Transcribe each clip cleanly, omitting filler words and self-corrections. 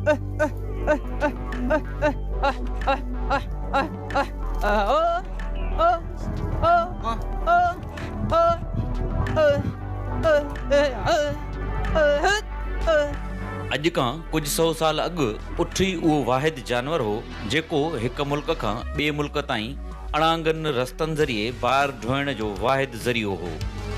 अॼु खां कुछ सौ साल अॻु उठ ई उहो वाहिद जानवर हो जेको हिकु मुल्क खां ॿिए मुल्क ताईं अणांगनि रस्तनि ज़रिए ॿार ढोइण जो वाहिद ज़रियो हो।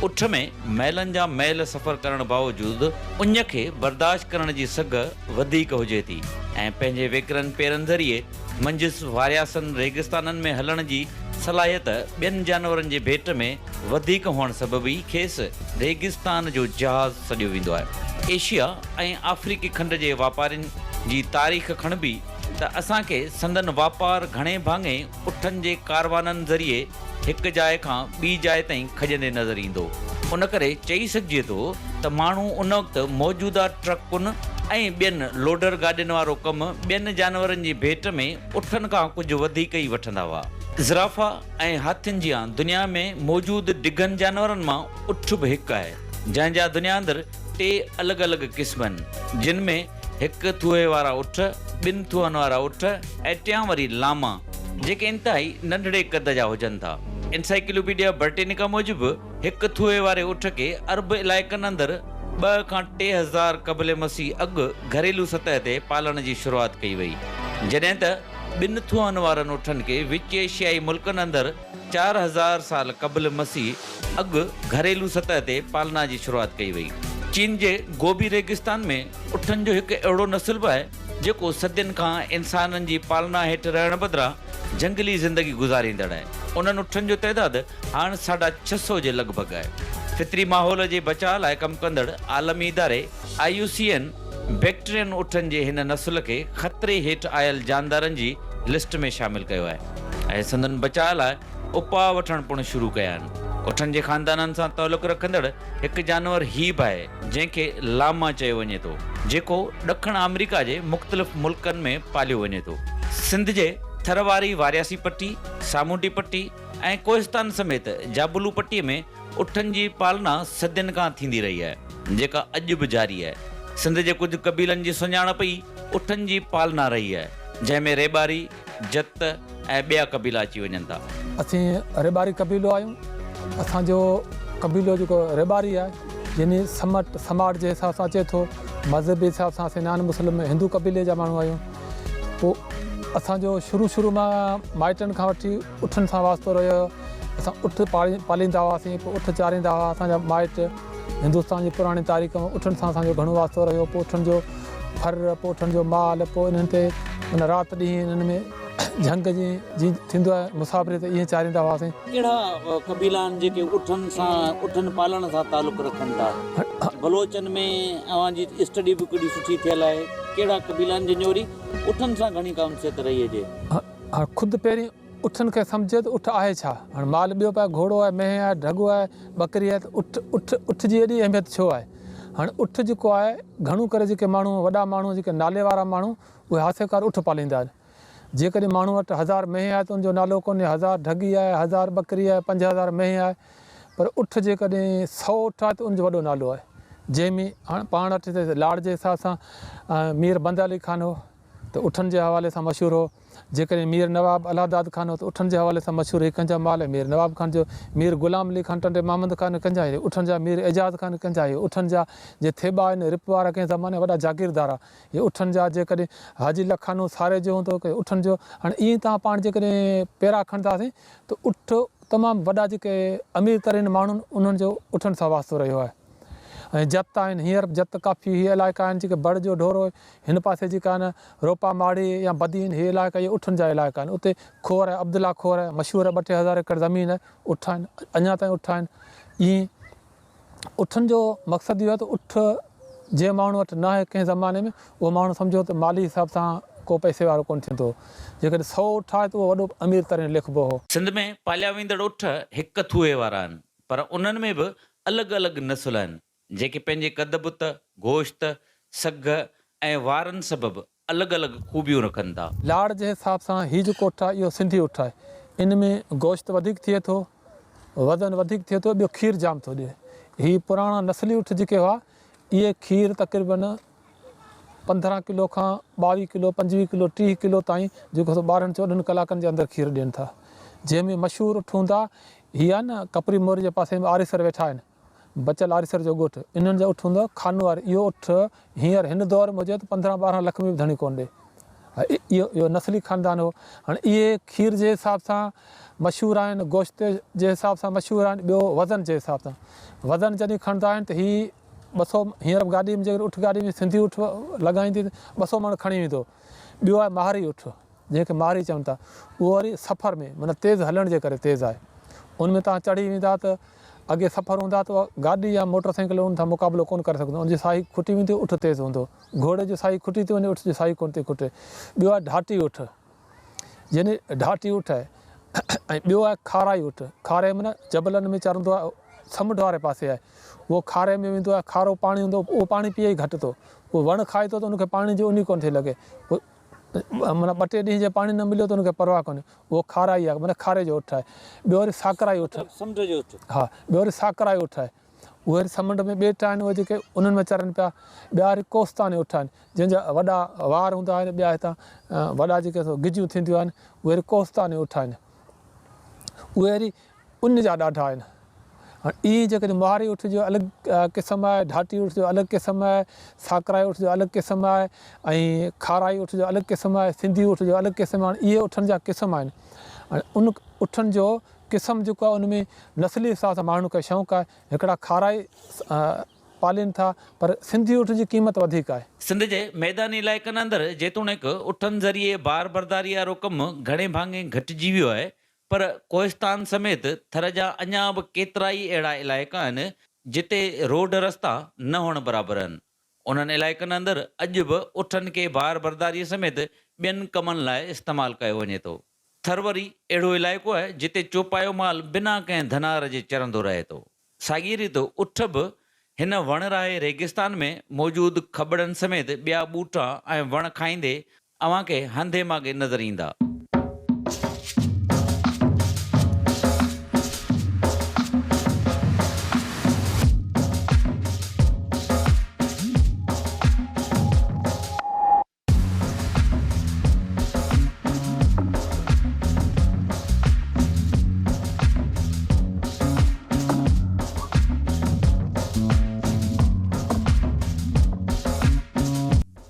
उठ में मैलनि जा मैल सफ़र करण बावजूदि उञ खे बर्दाश्त करण जी सघ वधीक हुजे थी ऐं पंहिंजे वेकरनि पेरनि ज़रिए मंजिस वारियासनि रेगिस्ताननि में हलण जी सलाहियत ॿियनि जानवरनि जे भेट में वधीक हुअण सबबि ई खेसि रेगिस्तान जो जहाज़ सॾियो वेंदो आहे। एशिया ऐं अफ्रीकी खंड जे वापारियुनि जी तारीख़ खणबी त असांखे संदन वापार घणे भाङे उठनि जे कारवाननि ज़रिए हिकु जाइ खां ॿी जाइ ताईं खॼंदे नज़र ईंदो। उन करे चई सघिजे थो त माण्हू उन वक़्तु मौजूदा ट्रकुनि ऐं ॿियनि लोडर गाॾियुनि वारो कमु ॿियनि जानवरनि जी भेट में उठनि खां कुझु वधीक ई वठंदा हुआ। ज़िराफ़ा ऐं हाथियुनि जी दुनिया में मौजूदु डिघनि जानवरनि मां उठ बि हिकु आहे, जंहिंजा दुनिया अंदरि 3 अलॻि अलॻि क़िस्म आहिनि, जिन में हिकु थुए वारा उठ, 2 थुअनि वारा उठ ऐं 3 वरी लामा, जेके इंतिहाई नंढड़े कद जा हुजनि था। एनसाइक्लोपीडिया ब्रिटेनिका मूजिबि हिकु थुए वारे उठ खे अरब इलाइक़नि अंदरि 2 खां 3 हज़ार क़बल मसीह अॻु घरेलू सतह ते पालण जी शुरूआति कई वई, जॾहिं त 2 थुअनि वारनि उठनि खे विच एशियाई मुल्कनि अंदरि 4000 साल क़बल मसीह अॻु घरेलू सतह ते पालना जी शुरूआति कई वई। चीन जे गोबी रेगिस्तान में उठनि जो हिकु अहिड़ो नस्ल बि आहे जेको सदियुनि खां इंसाननि जी पालना हेठि रहण बदिरां जंगली ज़िंदगी गुज़ारींदड़ आहे। उन्हनि उठनि जो तइदादु हाणे 650 जे लॻभॻि आहे। फितरी माहौल जे बचाव लाइ कमु कंदड़ आलमी इदारे IUCN बैक्टीरियन उठनि जे हिन नस्ल खे ख़तरे हेठि आयल जानदारनि जी लिस्ट में शामिल कयो आहे ऐं संदन बचाव लाइ उपाउ वठणु पिणु शुरू कया आहिनि। उठनि जे ख़ानदाननि सां तालुक़ु रखंदड़ हिकु जानवर हीउ बि आहे जंहिंखे लामा चयो वञे थो, जेको ॾखण अमेरिका जे मुख़्तलिफ़ मुल्कनि में पालियो वञे थो। सिंध जे थर वारी वारियासी पट्टी, सामूंडी पट्टी ऐं कोहिस्तान समेत जाबुलू पट्टीअ में उठनि जी पालना सदियुनि खां थींदी रही आहे, जेका अॼु बि जारी आहे। सिंध जे कुझु क़बीलनि जी सुञाणप ई उठनि जी पालना रही आहे, जंहिंमें रेबारी, जत ऐं ॿिया क़बीला अची वञनि था। असीं रेबारी क़बीलो आहियूं। असांजो क़बीलो जेको रेबारी आहे, यानी समाज जे हिसाब सां अचे थो, मज़हबी हिसाब सां असीं नान मुस्लिम हिंदू क़बीले जा माण्हू आहियूं। पोइ असांजो शुरू मां माइटनि खां वठी उठनि सां वास्तो रहियो। असां उठ पालींदा हुआसीं, पोइ उठ चारींदा हुआ असांजा माइट। हिंदुस्तान जी पुराणी तारीख़ में उठनि सां असांजो घणो वास्तो रहियो। पोइ उठनि जो फर, पोइ उठनि जो माल, पोइ इन्हनि ते माना राति ॾींहुं इन्हनि में झंग जी थींदो आहे मुसाफ़िरी, त ईअं चारींदा हुआसीं। कहिड़ा क़बीला आहिनि जेके उठनि पालण सां तालुक़ु रखनि था? बलोचनि में अवांजी स्टडी बि केॾी सुठी थियल आहे। कहिड़ा क़बीला आहिनि जंहिंजो वरी उठनि सां घणी कामसियत रही हुजे? हाणे ख़ुदि पहिरीं उठनि खे सम्झे त उठ आहे छा। हाणे माल ॿियो पियो घोड़ो आहे, मेंहिं आहे, ढगो आहे, बकरी आहे, त उठ जी एॾी अहमियत छो आहे? हाणे उठ जेको आहे घणो करे जेके माण्हू वॾा माण्हू जेके नाले वारा माण्हू उहे हासेकार उठ पालींदा आहिनि। जेकॾहिं माण्हू वटि 1000 मेंहिं आहे त उनजो नालो कोन्हे, 1000 ढगी आहे, 1000 बकरी आहे, 5000 मेंहिं आहे। पर उठ जेकॾहिं 100 उठ आहे त उनजो वॾो नालो आहे। जंहिंमें हाणे पाण वटि लाड़ जे हिसाब सां मीर बंद अली खान हो त उठनि जे हवाले सां मशहूरु हो। जेकॾहिं मीर नवाब अलादाद खान हो त उठनि जे हवाले सां मशहूरु हिकु कंजा माल आहे। मीर नवाब खान जो मीर गुलाम अली खान टंडे महमद खान कंजा आहे। उठनि जा मीर एजाज़ खान कंजा आहे। उठनि जा जे थेबा आहिनि रिप वारा कंहिं ज़माने वॾा जागीरदार आहे। इहे उठनि जा जेकॾहिं हाजी लखानो सारे जो हूंदो की उठनि जो। हाणे ईअं तव्हां पाण जेकॾहिं पहिरां खणंदासीं त उठ तमामु वॾा जेके अमीर तरीन माण्हुनि उन्हनि जो उठनि सां वास्तो रहियो आहे। ऐं जत आहिनि, हींअर जत काफ़ी हीअ इलाइक़ा आहिनि जेके बड़ जो ढोरो हिन पासे जेका आहिनि रोपा माड़ी या बदी आहिनि, हीअ इलाइक़ा इहे उठनि जा इलाइक़ा आहिनि। उते खोर आहे, अब्दुला खोर आहे, मशहूरु आहे, 2-3000 एकड़ ज़मीन आहे, उठ आहिनि, अञा ताईं उठ आहिनि। ईअं उठनि जो मक़सदु इहो आहे त उठ जंहिं माण्हू वटि न आहे कंहिं ज़माने में, उहो माण्हू सम्झो त माली हिसाब सां को पैसे वारो कोन्ह थींदो। जेकॾहिं 100 उठ आहे त उहो वॾो अमीर तरीन लिखिबो हो। सिंध में पालिया वेंदड़ उठ हिकु थुए वारा आहिनि, पर उन्हनि में बि अलॻि अलॻि नस्ल आहिनि जेके पंहिंजे कद बुत, गोश्त, सघ ऐं वारनि सबबि अलॻि अलॻि ख़ूबियूं रखनि था। लाड़ जे हिसाब सां हीउ जेको उठ आहे इहो सिंधी उठ आहे। इन में गोश्त वधीक थिए थो, वज़न वधीक थिए थो, ॿियो खीर जाम थो ॾिए। हीअ पुराणा नस्ली उठ जेके हुआ इहे खीर तक़रीबन 15 किलो खां 22 किलो 25 किलो 30 किलो ताईं जेको 12-14 कलाकनि जे अंदरि खीरु ॾियनि था। जंहिंमें मशहूरु ऊठ हूंदा हीअ आहे न कपरी मोर जे पासे में आरीसर वेठा आहिनि, बचल आरीसर जो ॻोठु, इन्हनि जो ऊठ हूंदो खानवार। इहो ऊठ हींअर हिन दौर में हुजे त 15-12 लख में बि धणी कोन ॾिए। इहो नस्ली ख़ानदान हो। हाणे इहे खीर जे हिसाब सां मशहूरु आहिनि, गोश्त जे हिसाब सां मशहूरु आहिनि, ॿियो वज़न जे हिसाब सां। वज़न जॾहिं खणंदा आहिनि त हीअ 200, हींअर गाॾी में जेकर ऊठ गाॾी में सिंधी ऊठ लॻाईंदी त 200 मण खणी वेंदो। ॿियो आहे माहरी ऊठ, जंहिंखे माहरी चवनि था। उहो वरी सफ़र में माना तेज़ हलण जे करे तेज़ आहे। उनमें तव्हां चढ़ी वेंदा त अॻे सफ़र हूंदा त गाॾी या मोटर साइकिल उन सां मुक़ाबिलो कोन करे सघंदो, उनजी साई खुटी वेंदी, ऊठ तेज़ हूंदो। घोड़े जी साई खुटी थी वञे, ऊठ जी साई कोन थी खुटे। ॿियो आहे ढाटी ऊठ, यानी ढाटी ऊठ आहे। ऐं ॿियो आहे खाराई ऊठ। खारे में न जबलनि में चरंदो आहे, समुंड वारे पासे आहे। उहो खारे में वेंदो आहे, खारो पाणी हूंदो, उहो पाणी पीए ई घटि थो। उहो वणु खाए थो त उनखे पाणी जी उनी कोन थी लॻे, माना 2-3 ॾींहं जे पाणी न मिलियो त उनखे परवाह कोन्हे। उहो खाराई आहे, माना खारे जो ऊठ आहे। ॿियो वरी साकराई ऊठ, समुंड जो ऊठ। हा, ॿियो वरी साकराई ऊठ आहे। उहे वरी समुंड में ॿेट आहिनि, उहे जेके उन्हनि में चरनि पिया। ॿिया वरी कोस्तानी ऊठ आहिनि, जंहिंजा वॾा वार हूंदा आहिनि, ॿिया हितां वॾा जेके गिजियूं थींदियूं आहिनि, उहे वरी कोस्तानी ऊठ आहिनि। उहे वरी उन जा ॾाढा आहिनि। हाणे इहे जेकॾहिं माहरी ऊठ जो अलॻि क़िस्म आहे, ढाटी ऊठ जो अलॻि क़िस्म आहे, साकराई ऊठ जो अलॻि क़िस्म आहे, ऐं खाराई ऊठ जो अलॻि क़िस्म आहे, सिंधी ऊठ जो अलॻि क़िस्म आहे। इहे ऊठनि जा क़िस्म आहिनि। हाणे उन ऊठनि जो क़िस्म जेको आहे उनमें नस्ली हिसाब सां माण्हुनि खे शौक़ु आहे। हिकिड़ा खाराई पालीनि था, पर सिंधी ऊठ जी क़ीमत वधीक आहे। सिंध जे मैदानी इलाइक़नि अंदरि जेतोणीकि ऊठनि ज़रिए बार बरदारी वारो कमु घणे भाङे घटिजी वियो आहे, पर कोहिस्तान समेत थर जा अञा बि केतिरा ई अहिड़ा इलाइक़ा आहिनि जिते रोड रस्ता न हुअण बराबरि आहिनि। उन्हनि इलाइक़नि अंदरि अॼु बि ऊठनि खे बार बरदारीअ समेत ॿियनि कमनि लाइ इस्तेमालु कयो वञे थो। थर वरी अहिड़ो इलाइक़ो आहे जिते चोपायो माल बिना कंहिं धनार जे चरंदो रहे थो। साॻी रीति ऊठ बि हिन वण राहे रेगिस्तान में मौजूदु खॿड़नि समेत ॿिया ॿूटा ऐं वण खाईंदे अव्हां खे हंधे मागे नज़र ईंदा।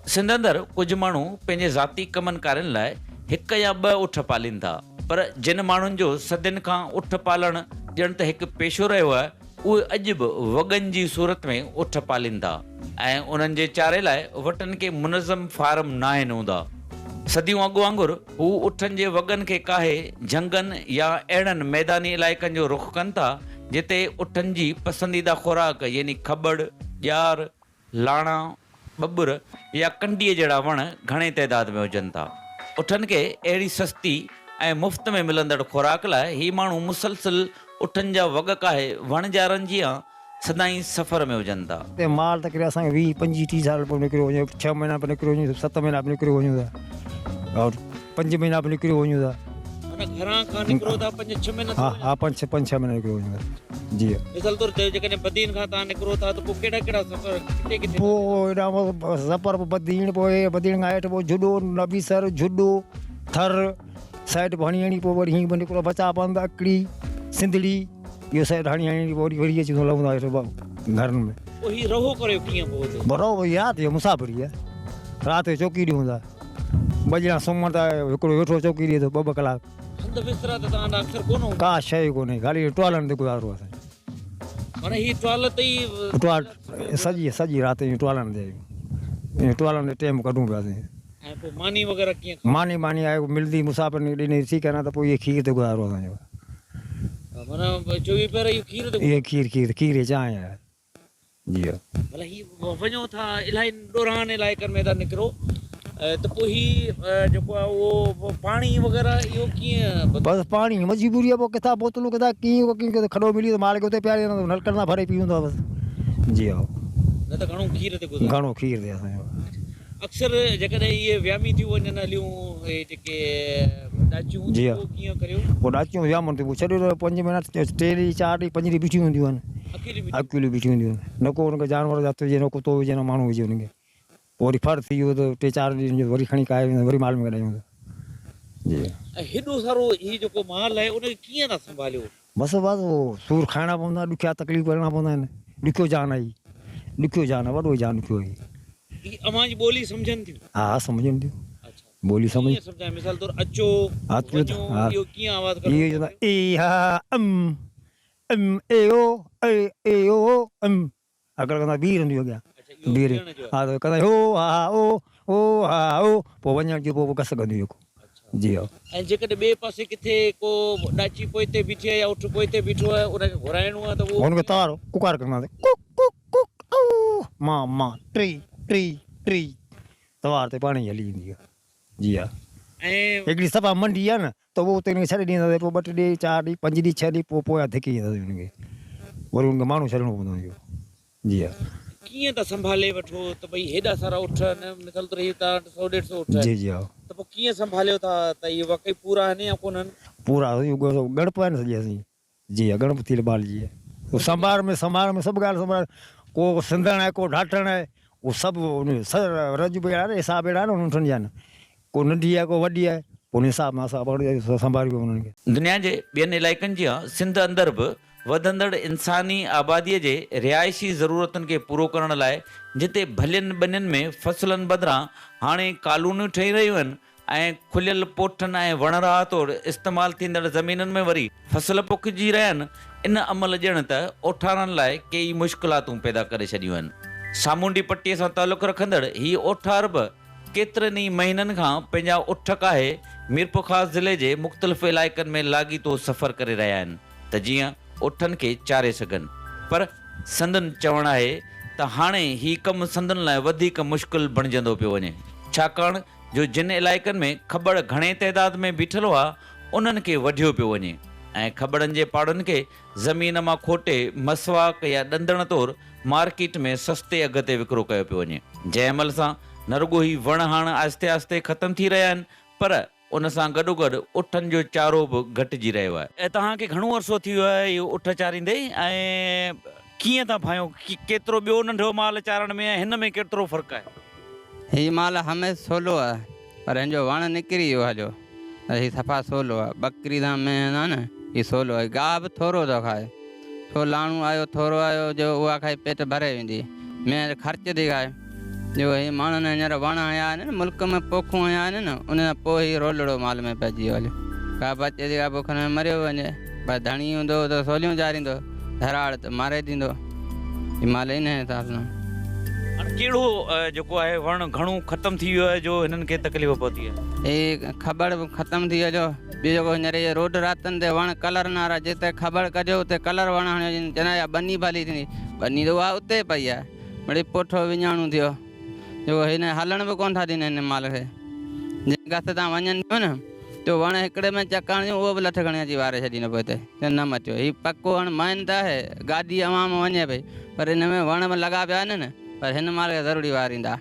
सिंध अंदरि कुझु माण्हू पंहिंजे ज़ाती कमनि कारनि लाइ 1 या 2 ऊठ पालीनि था, पर जिन माण्हुनि जो सदियुनि खां ऊठ पालणु ॼण त हिकु पेशो रहियो आहे, उहे अॼु बि वॻनि जी सूरत में ऊठ पालीनि था ऐं उन्हनि जे चारे लाइ वटनि खे मुनज़म फार्म न आहिनि हूंदा। सदियूं अॻु वांगुरु हू ऊठनि जे वॻनि खे काहे झंगनि या अहिड़नि मैदानी इलाइक़नि जो रुख़ कनि था जिते ऊठनि जी पसंदीदा खुराक यानी खॿड़, ॼार, लाणा, बबुर या कंडीअ जहिड़ा वण घणे तइदाद में हुजनि था। ऊठनि खे अहिड़ी सस्ती ऐं मुफ़्त में मिलंदड़ खुराक लाइ ही माण्हू मुसलसिल ऊठनि जा वॻ काहे वणजारनि जी सदाईं सफ़र में हुजनि था। माल त करे असांखे 20-25-30 साल पोइ निकिरो वञे, 6 महीना पोइ निकिरो वञे, 7 महीना पोइ निकिरो वञूं था, और 5 महीना पोइ निकिरो वञूं था। घरां खां निकिरो था 5-6 महीना? हा, 5-6 महीना निकिरो वञूं था। जी मिसाल तौर ते जेकॾहिं बदीन खां तव्हां निकिरो था त पोइ कहिड़ा सफ़र किथे पोइ हेॾा सफ़र बदीन, पोइ बदीन खां हेठि पोइ जुॾो, नबीसर, जुॾो, थर साइड पोइ हणी हणी पोइ वरी हीअं पोइ निकिरो बचा बंद, अकड़ी, सिंधड़ी, इहो साइड हणी हणी वरी वरी अची लहंदा हेठि घरनि में। पोइ हीउ रहो करियो कीअं पोइ? बराबरि यादि आहे, मुसाफ़िरी आहे। राति जो चौकी ॾींदा, 2 ॼणा सुम्हण था, हिकिड़ो वेठो चौकी ॾिए थो 2-2 कलाक। हंध बिस्तरा त तव्हां अक्सर कोन हूंदा? का शइ कोन्हे, ख़ाली टुवालनि ते गुज़ारो आहे। माना हीअ टुवाल ते ई सॼी राति जी टुवालनि ते, टुवालनि ते टाइम कढूं पियासीं। ऐं पोइ मानी वग़ैरह कीअं? मानी आहे मिलंदी मुसाफ़िर ॾिनी थी करे त पोइ इहे खीर ते गुज़ारो असांजो। माना 24 पैर इहो खीर ते? इहे खीर चांहि आहे। जी भला हीअ वञो था इलाही ॾोरान इलाइक़नि में था निकिरो त पोइ हीअ जेको आहे उहो पाणी वग़ैरह इहो कीअं? बसि पाणी मजबूरी आहे, पोइ किथां बोतलूं किथां कीअं खॾो मिली त माल खे उते पियारे नलकनि सां भरे पीऊं था बसि। जी हा, न त घणो खीर ते गुज़ारो? घणो खीर ते असांजो। अक्सर जेकॾहिं इहे व्यामी थियूं वञनि हलियूं इहे जेके ॾाचियूं, जी उहो कीअं करियो? पोइ ॾाचियूं वियामनि थियूं, छॾियो 5 महीना 3 ॾींहं 4 ॾींहं 5 ॾींहं बीठियूं हूंदियूं आहिनि, अकेली बीठियूं हूंदियूं आहिनि। न को हुनखे जानवर जात हुजे, न कुतो हुजे, न माण्हू हुजे हुनखे। पोइ वरी फर थी वियो त 3-4 ॾींहंनि जो वरी खणी काए वेंदा, वरी माल में कढायूं जी। हेॾो सारो ही जेको माल आहे उनखे कीअं था संभालियो? बसि उहो सूर खाइणा पवंदा, ॾुखिया तकलीफ़ करणा पवंदा आहिनि। ॾुखियो जान आहे, ॾुखियो जान आहे, वॾो जान ॾुखियो आहे। ही अव्हां जी ॿोली सम्झनि थियूं? हा सम्झनि थियूं, अच्छा ॿोली सम्झ। कीअं सम्झाए? मिसाल तौर अचो अचो वञो, हा, इहो कीअं आवाज़ इहो करो? चवंदा ए हा ए ओ ए ओ अगरि कंदा बीह रहंदी अॻियां बीह रही। हा त कंदा हो हा ओ हा ओ, पोइ वञण जो पोइ घस कंदी जेको जी हा। ऐं जेकॾहिं ॿिए पासे किथे को ॾाची पोइ ते बीठी आहे या उठ पोइ ते बीठो आहे, उनखे घुराइणो आहे त उहो हुनखे तार कुकार कंदासीं, कुक कुक कुक ओ मां टी टी टी तवार ते पाणी हली ईंदी आहे जी हा। ऐं हिकिड़ी सफ़ा मंडी आहे न त उहो उते छॾे ॾींदासीं, पोइ 2 ॾींहं 4 ॾींहं 5 ॾींहं 6 ॾींहं पोइ पोयां धिकी ईंदासीं हुनखे, वरी हुनखे माण्हू छॾिणो पवंदो हुयो जी हा। कीअं था संभाले वठो त भई हेॾा सारा उठ आहिनि, मिसाल तौर हीअ तव्हां 100-150 उठ जी आहिनि, जी हा। त पोइ कीअं संभालियो था त इहे वाकई पूरा आहिनि या कोन आहिनि? पूरा गणप आहिनि सॼी असीं जी हा, गणपति बाल जी आहे। संभार में सभु ॻाल्हि संभाल, को सिंधण आहे, को ढाठण आहे, उहो सभु रज बि आहे न, हिसाब अहिड़ा आहे न उन्हनि जा न, को नंढी आहे को वॾी आहे, पोइ उन हिसाब मां असां संभालियो उन्हनि खे। दुनिया जे ॿियनि इलाइक़नि जी सिंध अंदरि बि वधंदड़ इंसानी आबादीअ जे रिहाइशी ज़रूरतुनि खे पूरो करण लाइ जिते भलियुनि ॿनियुनि में फ़सुलनि बदिरां हाणे कॉलोनियूं ठही रहियूं आहिनि ऐं खुलियल पोठनि ऐं वणराह तौरु इस्तेमालु थींदड़ ज़मीनुनि में वरी फसल पोखिजी रहिया आहिनि, इन अमल ॼण त ओठारनि लाइ कई मुश्किलातूं पैदा करे छॾियूं आहिनि। सामूंडी पटीअ सां तालुक़ रखंदड़ हीअ ओठार बि केतिरनि ई महीननि खां पंहिंजा उठ काहे मीरपुरख़ास ज़िले जे मुख़्तलिफ़ इलाइक़नि में लाॻीतो सफ़र करे रहिया आहिनि त जीअं उठनि खे चारे सघनि, पर संदन चवणु आहे त हाणे हीउ कमु संदन लाइ वधीक मुश्किल बणिजंदो पियो वञे, छाकाणि जो जिन इलाइक़नि में खॿड़ घणे तइदाद में बीठल हुआ उन्हनि खे वढियो पियो वञे ऐं खॿड़नि जे पाड़नि खे ज़मीन मां खोटे मसवाक या ॾंदण तौरु मार्केट में सस्ते अघ ते विकिरो कयो पियो वञे, जंहिं अमल सां न रुॻो ही वण हाणे आहिस्ते आहिस्ते ख़तमु थी रहिया आहिनि, पर उन सां गॾोगॾु उठनि जो चारो बि घटिजी रहियो आहे। ऐं तव्हांखे घणो अरसो थी वियो आहे इहो उठ चारींदे, ऐं कीअं था भायो, केतिरो ॿियो नंढो माल चारण में ऐं हिन में केतिरो फ़र्क़ु आहे? हीउ माल हमेशह सोलो आहे, पर हिन जो वण निकिरी वियो हलियो त हीउ सफ़ा सोलो आहे। बकरी धाम में आहे न हीउ सोलो आहे, गाह बि थोरो थो खाए, छो लाणू आयो थोरो आयो जो उहा खाई पेट भरे वेंदी, में ख़र्च थी खाए। जो हीअ माण्हुनि हींअर वण हया आहिनि न, मुल्क में पोखूं हया आहिनि न, उन खां पोइ हीउ रोलड़ो माल में पइजी वियो हलियो, का बचे थी का बुख में मरियो वञे, पर धणी हूंदो त सोलियूं चारींदो, धराड़ त मारे ॾींदो, हीउ माल इन हिसाब सां। हाणे कहिड़ो जेको आहे वण घणो ख़तमु थी वियो आहे जो हिननि खे तकलीफ़ पहुती आहे? हे खॿड़ बि ख़तमु थी वियो, ॿियो जेको हींअर इहे रोड रातनि ते वण कलर न वारा, जिते खॿड़ कजो उते कलर वण हणियो, चवंदा बनी भली थींदी, बनी त उहा उते पई आहे, वरी पोठो विञाणो थियो, जो हिन हलण बि कोन था ॾियनि हिन माल खे, जंहिं घस तां वञनि पियो न तो वण हिकिड़े में चकाइण उहो बि लठ खणी अची वारे छॾींदो पियो हिते, न मटियो। हीउ पको हाणे मइन त आहे, गाॾी अवाम वञे पई, पर हिन में वण में लॻा पिया आहिनि न, पर हिन माल खे ज़रूरी वारींदा।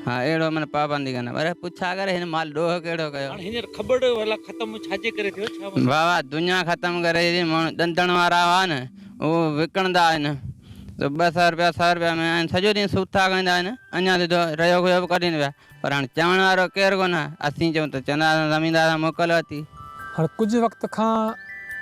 हा अहिड़ो माना पाबंदी कंदा, पर पुछा करे हिन माल ॾोह कहिड़ो कयो। हाणे हींअर खॿड़ वाला ख़तमु छाजे करे थियो? छा वाह दुनिया ख़तमु करे, माण्हू ॾंदण वारा हुआ न उहो विकिणंदा आहिनि, त 200 रुपया 100 रुपया में आहिनि, सॼो ॾींहुं सूता कंदा आहिनि, अञा त रहियो खुयो बि कढीनि पिया, पर हाणे चवण वारो केरु कोन आहे, असीं चऊं त चवंदा ज़मीनदार मोकल अची। हाणे कुझु वक़्त खां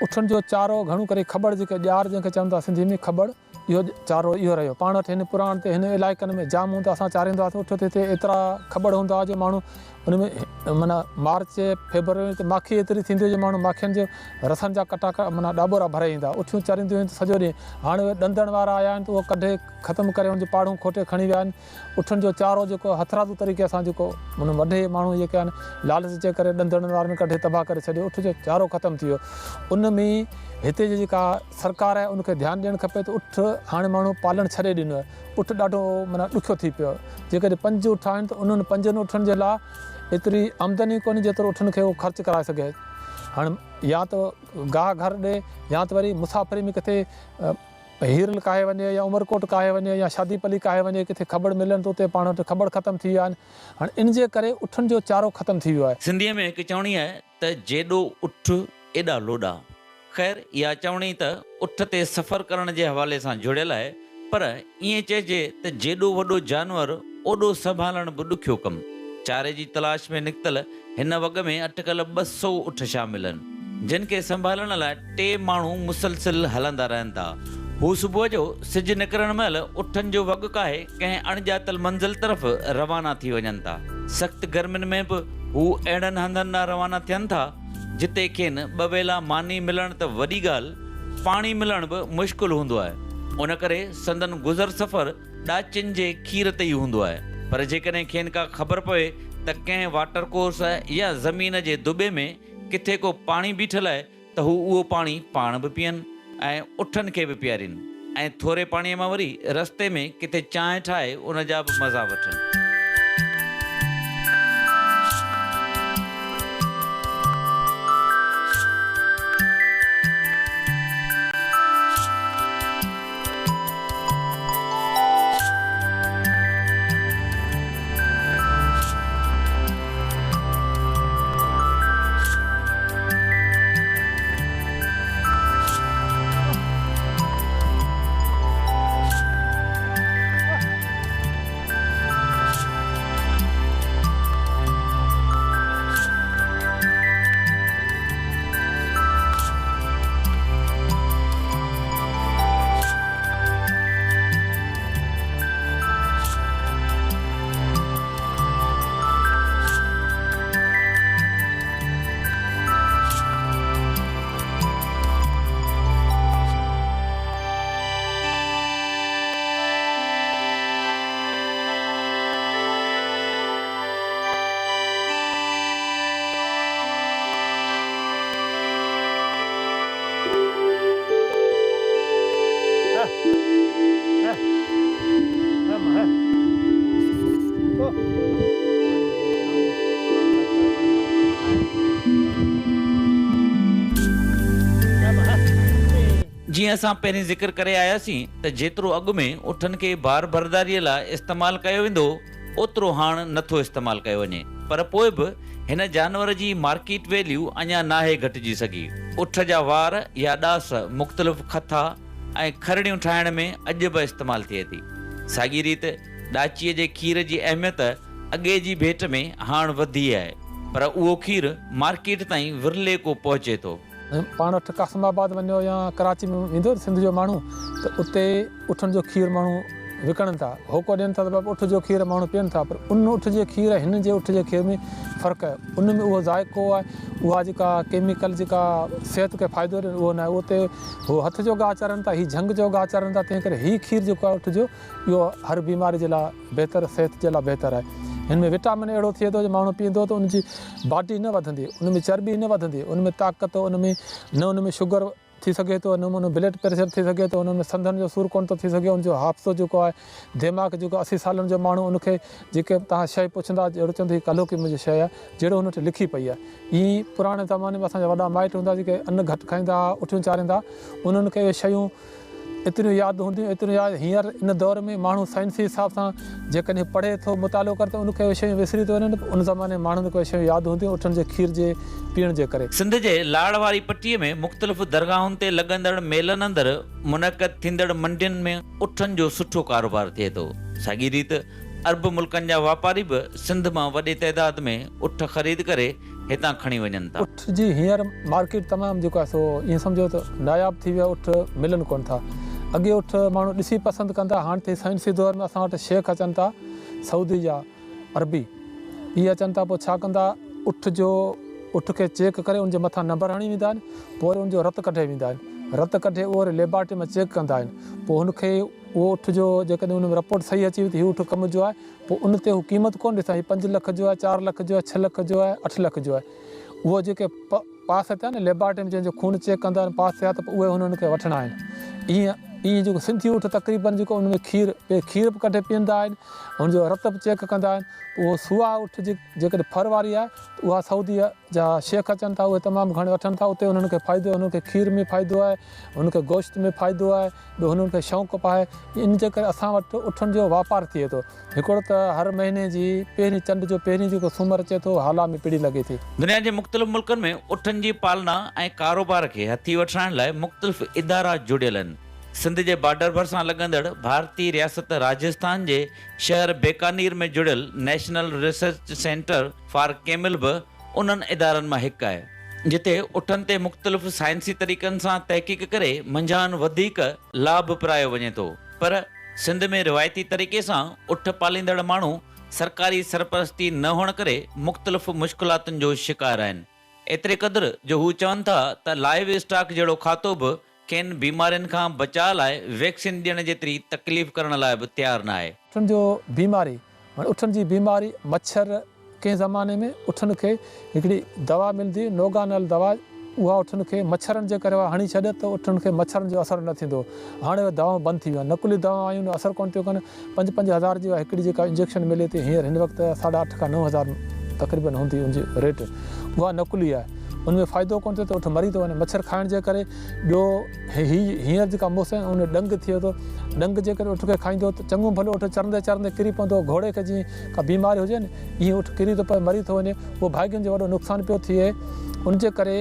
उठनि जो चारो घणो करे खॿड़ जेके ॼार जंहिंखे चवंदा सिंधी में खॿड़, इहो चारो इहो रहियो। पाण वटि हिन पुराण ते हिन इलाइक़नि में जाम हूंदा, असां चारींदा हुआसीं उठ ते एतिरा खॿड़ हूंदा हुआ जो माण्हू उन में माना मार्च फेबरवरी ते माखी एतिरी थींदी हुई जो माण्हू माखियुनि जे रसनि जा कटा माना ॾाबोरा भरे ईंदा, उठियूं चारींदियूं आहिनि सॼो ॾींहुं। हाणे उहे ॾंदण वारा आया आहिनि त उहो कढे ख़तमु करे हुनजी पाड़ूं खोटे खणी विया आहिनि। उठनि जो चारो जेको हथरादू तरीक़े सां जेको हुन वॾे माण्हू जेके आहिनि लालच जे करे ॾंदण वारनि कढे तबाह करे छॾियो, उठ जो चारो ख़तमु थी वियो। उन में हिते जी जेका सरकार आहे उनखे ध्यानु ॾियणु खपे त उठ हाणे माण्हू पालणु छॾे ॾिनो आहे, उठ ॾाढो माना ॾुखियो थी पियो। जेकॾहिं 5 उठ आहिनि त उन्हनि 5 उठनि जे लाइ एतिरी आमदनी कोन्हे जेतिरो उठनि खे उहो ख़र्चु कराए सघे। हाणे या त गाह घर ॾे या त वरी मुसाफ़िरी में किथे हीरल काहे वञे या उमरकोट काहे वञे या शादी पली काहे वञे, किथे खॿड़ मिलनि त उते पाण वटि खॿड़ ख़तमु थी विया आहिनि। हाणे इन जे करे उठनि जो चारो ख़तमु थी वियो आहे। सिंधीअ में हिकु चवणी आहे त जेॾो उठ एॾा लोॾा। ख़ैर इहा चवणी त उठ ते सफ़र करण जे हवाले सां जुड़ियल आहे, पर ईअं चइजे त जेॾो वॾो जानवर ओॾो संभालण बि ॾुखियो कमु। चारे जी तलाश में निकितल हिन वॻ में अटकल 200 उठ शामिल आहिनि, जिन खे संभालण लाइ 3 माण्हू मुसलसिल हलंदा रहनि था। हू सुबुह जो सिजु निकिरण महिल उठनि जो वॻ काहे कंहिं अणॼातल मंज़िल तरफ़ रवाना थी वञनि था। सख़्त गर्मियुनि में बि हू अहिड़नि हंधनि ॾांहुं रवाना थियनि था जिते खेनि 2 वेला मानी मिलण त वॾी ॻाल्हि, पाणी मिलण बि मुश्किल हूंदो आहे। उन करे संदन गुज़र सफ़र ॾाचिन जे खीर ते ई हूंदो आहे। पर जेकॾहिं खेनि का ख़बर पए त कंहिं वाटर कोर्स या ज़मीन जे दुॿे में किथे को पाणी बीठल आहे त हू उहो पाणी पाण बि पीअनि ऐं उठनि खे बि पीआरीनि ऐं थोरे पाणीअ मां वरी रस्ते में किथे चांहि ठाहे उन जा बि मज़ा वठनि। जीअं असां पहिरीं ज़िक्र करे आयासीं त जेतिरो अॻु में उठनि खे बार बरदारीअ लाइ इस्तेमालु कयो वेंदो ओतिरो हाणे नथो इस्तेमालु कयो वञे, पर पोइ बि हिन जानवर जी मार्केट वैल्यू अञा नाहे घटिजी सघी। उठ जा वार या ॾास मुख़्तलिफ़ खथा ऐं खरड़ियूं ठाहिण में अॼु बि इस्तेमालु थिए थी। साॻी रीति ॾाचीअ जे खीर जी अहमियत अॻे जी भेट में हाणे वधी आहे, पर उहो खीर मार्केट ताईं विरले को पहुचे थो। पाण वटि कासिमाबाद वञो या कराची में ईंदो सिंध जो माण्हू त उते उठनि जो खीर माण्हू विकिणनि था, होको ॾियनि था त उठ जो खीर माण्हू पीअनि था, पर उन उठ जे खीर हिन जे उठ जे खीर में फ़र्क़ु आहे। उन में उहो ज़ाइक़ो आहे, उहा जेका केमिकल जेका सिहत खे फ़ाइदो ॾियनि उहो न आहे। उते उहो हथ जो गाहु चारनि था, हीअ झंग जो गाहु चारनि था, तंहिं करे हीअ खीर जेको आहे उठ जो इहो हर बीमारी जे लाइ बहितरु, सिहत जे लाइ बहितरु आहे। हिन में विटामिन अहिड़ो थिए थो जो माण्हू पीअंदो त उनजी बॉडी न वधंदी, उन में चर्बी न वधंदी, उन में ताक़त, उन में शुगर थी सघे थो, न उन में ब्लड प्रेशर थी सघे थो, उन में संधनि जो सूरु कोन थो थी सघे, उनजो हाफ़्ज़ो जेको आहे दिमाग़ जेको 80 सालनि जो माण्हू उनखे जेके तव्हां शइ पुछंदा जहिड़ो चवंदो हीअ कल्हो की मुंहिंजी शइ आहे, जहिड़ो हुन वटि लिखी पई आहे। ईअं पुराणे ज़माने में असांजा वॾा माइट हूंदा जेके अन्न घटि खाईंदा, उठियूं चाढ़ींदा, उन्हनि खे इहे शयूं एतिरियूं यादि हूंदियूं, एतिरियूं यादि। हींअर इन दौर में माण्हू साइंसी हिसाब सां जेकॾहिं पढ़े थो, मुतालो करे त उनखे उहे शयूं विसरी थो वञनि, उन ज़माने में माण्हुनि खे उहे शयूं यादि हूंदियूं उठनि जे खीर जे पीअण जे करे। सिंध जे लाड़ वारी पट्टीअ में मुख़्तलिफ़ दरगाहुनि ते लॻंदड़ मेलनि अंदरि मुनक़द थींदड़ मंडियुनि में उठनि जो सुठो कारोबार थिए थो। साॻी रीति अरब मुल्कनि जा वापारी बि सिंध मां वॾे तइदाद में उठ ख़रीद करे हितां खणी वञनि था। उठ जी हींअर मार्केट तमामु जेको आहे सो ईअं सम्झो त नायाब थी वियो, उठ मिलनि कोन था। अॻे उठ माण्हू ॾिसी पसंदि कंदा, हाणे त साइंसी दौर में असां वटि शेख अचनि था, सऊदी जा, अरबी, इहे अचनि था। पोइ छा कंदा, उठ खे चेक करे उनजे मथां नंबर हणी वेंदा आहिनि, पोइ वरी उनजो रत कढे वेंदा आहिनि, रत कढे उहो वरी लेबॉरेटरी में चेक कंदा आहिनि। पोइ हुनखे उहो उठ जो जेकॾहिं उन में रिपोर्ट सही अची वई त हीउ उठ कम जो आहे, पोइ उन ते हू क़ीमत कोन ॾिसंदा, हीउ 5 लख जो आहे, 4 लख जो आहे, 6 लख जो आहे, 8 लख जो आहे। उहो जेके पास थिया न लेबॉरेटरी में, जंहिंजो खून चेक कंदा आहिनि, पास थिया त पोइ उहे हुननि खे वठणा आहिनि। ईअं जेको सिंधी उठ तक़रीबन जेको उन में खीर बि कढे पीअंदा आहिनि, हुनजो रत बि चेक कंदा आहिनि। उहो सुहा उठ जेकॾहिं फर वारी आहे त उहा सऊदीअ जा शेख अचनि था, उहे तमामु घणे वठनि था। उते उन्हनि खे फ़ाइदो, उन्हनि खे खीर में फ़ाइदो आहे, उनखे गोश्त में फ़ाइदो आहे, ॿियो हुननि खे शौक़ु बि आहे। इन जे करे असां वटि उठनि जो वापारु थिए थो। हिकिड़ो त हर महीने जी पहिरीं चंड जो पहिरीं जेको सूमरु अचे थो, हाला में पिड़ी लॻे थी। दुनिया जे मुख़्तलिफ़ मुल्कनि में उठनि जी पालना ऐं कारोबार खे हथी वठाइण लाइ मुख़्तलिफ़ इदारा जुड़ियल आहिनि। सिंध जे बॉर्डर भरिसां लॻंदड़ भारतीय रियासत राजस्थान जे शहर बीकानेर में जुड़ियल national research centre for camel बि उन्हनि इदारनि मां हिकु आहे, जिते उठनि ते मुख़्तलिफ़ साइंसी तरीक़नि सां तहक़ीक़ करे मंझान वधीक लाभ पिरायो वञे थो। पर सिंध में रिवायती तरीक़े सां उठ पालींदड़ माण्हू सरकारी सरपरस्ती न हुअण करे मुख़्तलिफ़ मुश्किलातुनि जो शिकार आहिनि। एतिरे क़दुरु जो हू चवनि था त लाइव स्टॉक जहिड़ो खातो बि खेनि बीमारियुनि खां बचाव लाइ वैक्सीन ॾियण जेतिरी तकलीफ़ करण लाइ बि तयारु न आहे। उठनि जो बीमारी, उठनि जी बीमारी मच्छर, कंहिं ज़माने में उठनि खे हिकिड़ी दवा मिलंदी नोगानल दवा, उहा उठनि खे मच्छरनि जे करे हणी छॾे त उठनि खे मच्छरनि जो असरु न थींदो। हाणे उहे दवाऊं बंदि थी वियूं आहिनि, नकुली दवाऊं आयूं आहिनि, असरु कोन थियो कनि। 5-5 हज़ार जी हिकिड़ी जेका इंजेक्शन मिले थी हींअर हिन वक़्तु 8.5 खां 9 हज़ार तक़रीबन हूंदी उनजी रेट, उहा नकुली आहे। उनमें फ़ाइदो कोन थिए त उठ मरी थो वञे मच्छर खाइण जे करे। ॿियो हींअर जेका मौसम उन ॾंग थिए थो, ॾंग जे करे उठ खे खाईंदो त चङो भलो उठ चरंदे चरंदे किरी पवंदो। घोड़े खे जीअं का बीमारी हुजे न, ईअं उठ किरी थो पए, मरी थो वञे, उहो भाग्यनि जो वॾो नुक़सानु पियो थिए। उनजे करे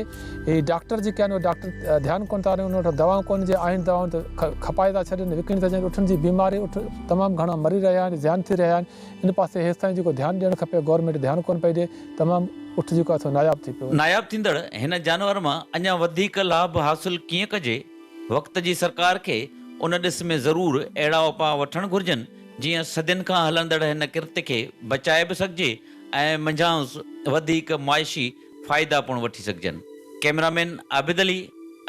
ही डॉक्टर जेके आहिनि उहे डॉक्टर ध्यानु कोन था ॾियनि, उन वटि दवाऊं कोन जे आहिनि, दवाऊं त खपाए था छॾनि, विकिणी था छॾनि। उठनि जी बीमारी, उठ तमामु घणा मरी रहिया आहिनि, ज़्यान थी रहिया आहिनि। इन पासे हेसि ताईं जेको ध्यानु ॾियणु खपे गवर्नमेंट ध्यानु कोन पई ॾिए, तमामु उठ जेको आहे नायाबु थी पियो। नायाबु थींदड़ हिन जानवर मां अञा वधीक लाभ हासिलु कीअं कजे, वक़्त जी सरकार खे उन ॾिस में ज़रूरु अहिड़ा उपाउ वठणु घुरिजनि जीअं सदियुनि खां हलंदड़ हिन किर्त खे बचाए बि सघिजे ऐं मंझां वधीक मुआइशी फ़ाइदा पिणु वठी सघिजनि। कैमरामैन आबिद अली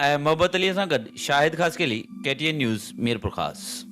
ऐं मोहबत अलीअ सां गॾु शाहिद ख़ासकेली, KTN न्यूज़ मीरपुर ख़ासि।